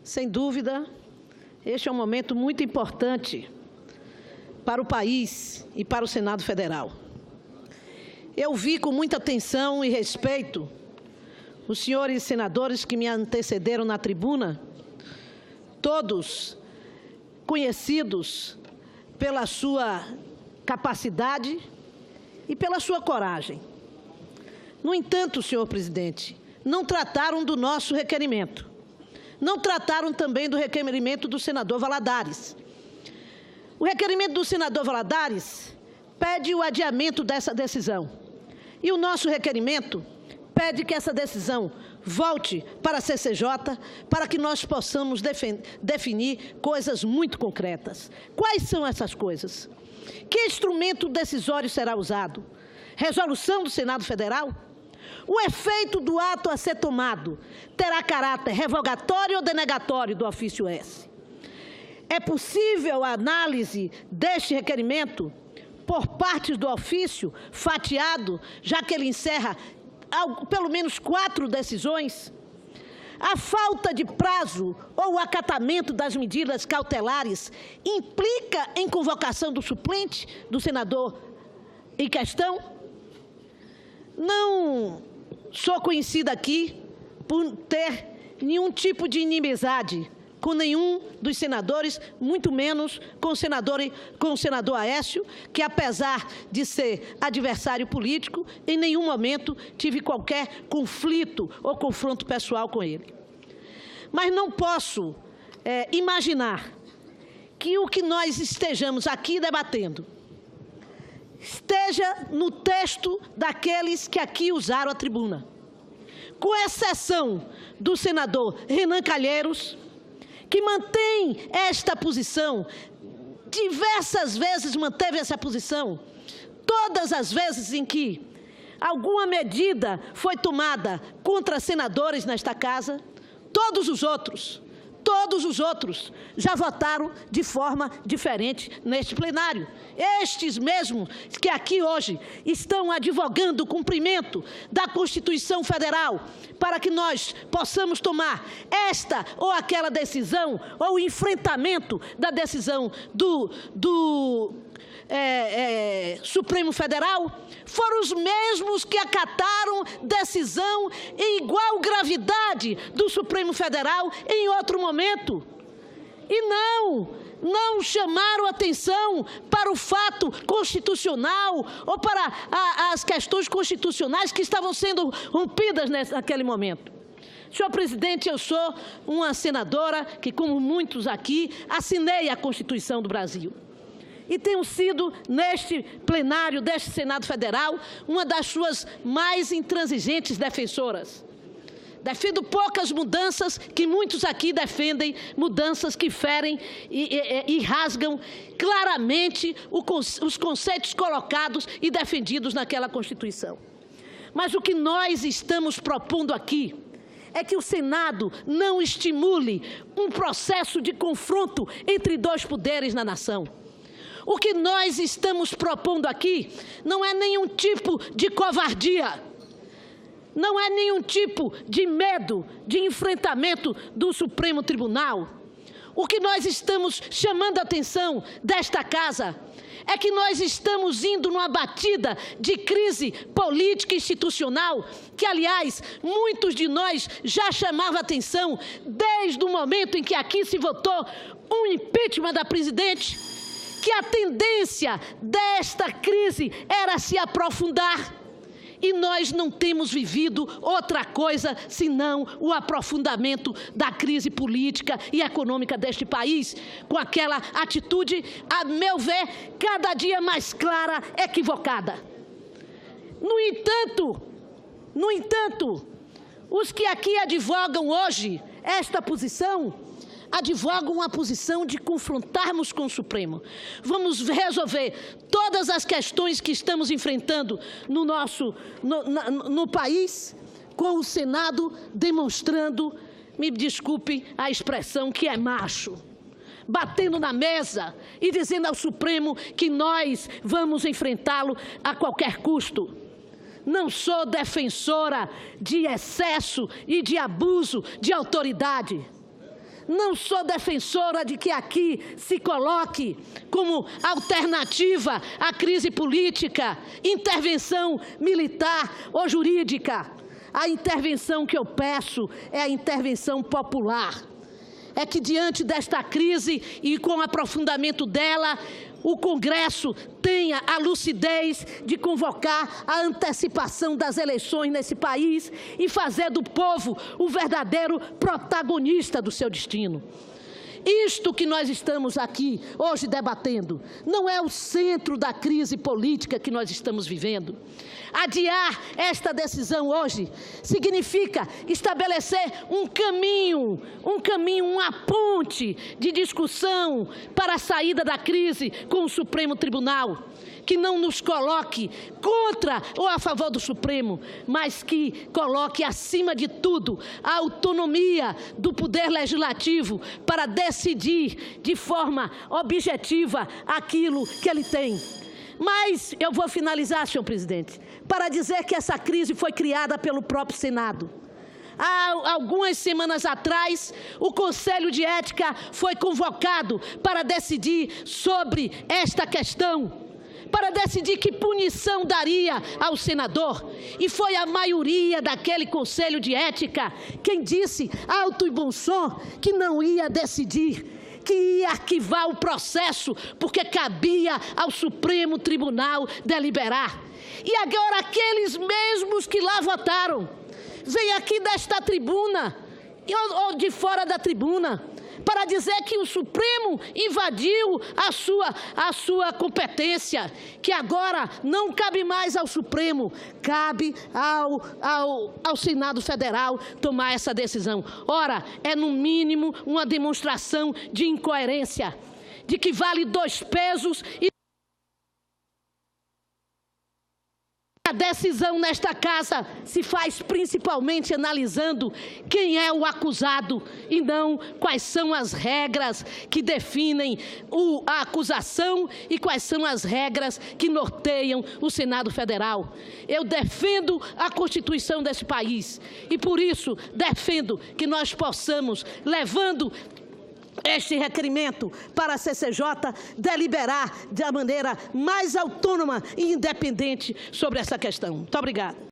Sem dúvida, este é um momento muito importante para o país e para o Senado Federal. Eu vi com muita atenção e respeito os senhores senadores que me antecederam na tribuna, todos conhecidos pela sua capacidade e pela sua coragem. No entanto, senhor presidente, não trataram do nosso requerimento. Não trataram também do requerimento do senador Valadares. O requerimento do senador Valadares pede o adiamento dessa decisão. E o nosso requerimento pede que essa decisão volte para a CCJ para que nós possamos definir coisas muito concretas. Quais são essas coisas? Que instrumento decisório será usado? Resolução do Senado Federal? O efeito do ato a ser tomado terá caráter revogatório ou denegatório do ofício S? É possível a análise deste requerimento por partes do ofício fatiado, já que ele encerra pelo menos 4 decisões? A falta de prazo ou o acatamento das medidas cautelares implica em convocação do suplente do senador em questão? Não sou conhecida aqui por ter nenhum tipo de inimizade com nenhum dos senadores, muito menos com o senador Aécio, que apesar de ser adversário político, em nenhum momento tive qualquer conflito ou confronto pessoal com ele. Mas não posso imaginar que o que nós estejamos aqui debatendo esteja no texto daqueles que aqui usaram a tribuna. Com exceção do senador Renan Calheiros, que mantém esta posição, diversas vezes manteve essa posição, todas as vezes em que alguma medida foi tomada contra senadores nesta casa, todos os outros já votaram de forma diferente neste plenário. Estes mesmos que aqui hoje estão advogando o cumprimento da Constituição Federal para que nós possamos tomar esta ou aquela decisão ou o enfrentamento da decisão do Supremo Federal, foram os mesmos que acataram decisão em igual gravidade do Supremo Federal em outro momento. E não chamaram atenção para o fato constitucional ou para as questões constitucionais que estavam sendo rompidas naquele momento. Senhor presidente, eu sou uma senadora que, como muitos aqui, assinei a Constituição do Brasil. E tenho sido, neste plenário deste Senado Federal, uma das suas mais intransigentes defensoras. Defendo poucas mudanças que muitos aqui defendem, mudanças que ferem e rasgam claramente os conceitos colocados e defendidos naquela Constituição. Mas o que nós estamos propondo aqui é que o Senado não estimule um processo de confronto entre 2 poderes na nação. O que nós estamos propondo aqui não é nenhum tipo de covardia, não é nenhum tipo de medo de enfrentamento do Supremo Tribunal. O que nós estamos chamando a atenção desta casa é que nós estamos indo numa batida de crise política e institucional, que, aliás, muitos de nós já chamavam a atenção desde o momento em que aqui se votou um impeachment da presidente, que a tendência desta crise era se aprofundar. E nós não temos vivido outra coisa senão o aprofundamento da crise política e econômica deste país, com aquela atitude, a meu ver, cada dia mais clara, equivocada. No entanto, os que aqui advogam hoje esta posição, advogam uma posição de confrontarmos com o Supremo. Vamos resolver todas as questões que estamos enfrentando no país, com o Senado demonstrando, me desculpe a expressão, que é macho, batendo na mesa e dizendo ao Supremo que nós vamos enfrentá-lo a qualquer custo. Não sou defensora de excesso e de abuso de autoridade. não sou defensora de que aqui se coloque como alternativa à crise política, intervenção militar ou jurídica. A intervenção que eu peço é a intervenção popular. É que diante desta crise e com o aprofundamento dela, o Congresso tenha a lucidez de convocar a antecipação das eleições nesse país e fazer do povo o verdadeiro protagonista do seu destino. Isto que nós estamos aqui hoje debatendo não é o centro da crise política que nós estamos vivendo. Adiar esta decisão hoje significa estabelecer um caminho, uma ponte de discussão para a saída da crise com o Supremo Tribunal, que não nos coloque contra ou a favor do Supremo, mas que coloque acima de tudo a autonomia do Poder Legislativo para decidir de forma objetiva aquilo que ele tem. Mas eu vou finalizar, senhor presidente, para dizer que essa crise foi criada pelo próprio Senado. Há algumas semanas atrás, o Conselho de Ética foi convocado para decidir sobre esta questão, para decidir que punição daria ao senador. E foi a maioria daquele Conselho de Ética quem disse, alto e bom som, que não ia decidir, que ia arquivar o processo, porque cabia ao Supremo Tribunal deliberar. E agora aqueles mesmos que lá votaram, vêm aqui desta tribuna, ou de fora da tribuna, para dizer que o Supremo invadiu a sua competência, que agora não cabe mais ao Supremo, cabe ao Senado Federal tomar essa decisão. Ora, é no mínimo uma demonstração de incoerência, de que vale dois pesos e a decisão nesta casa se faz principalmente analisando quem é o acusado e não quais são as regras que definem a acusação e quais são as regras que norteiam o Senado Federal. Eu defendo a Constituição desse país e, por isso, defendo que nós possamos, levando este requerimento para a CCJ, deliberar da maneira mais autônoma e independente sobre essa questão. Muito obrigada.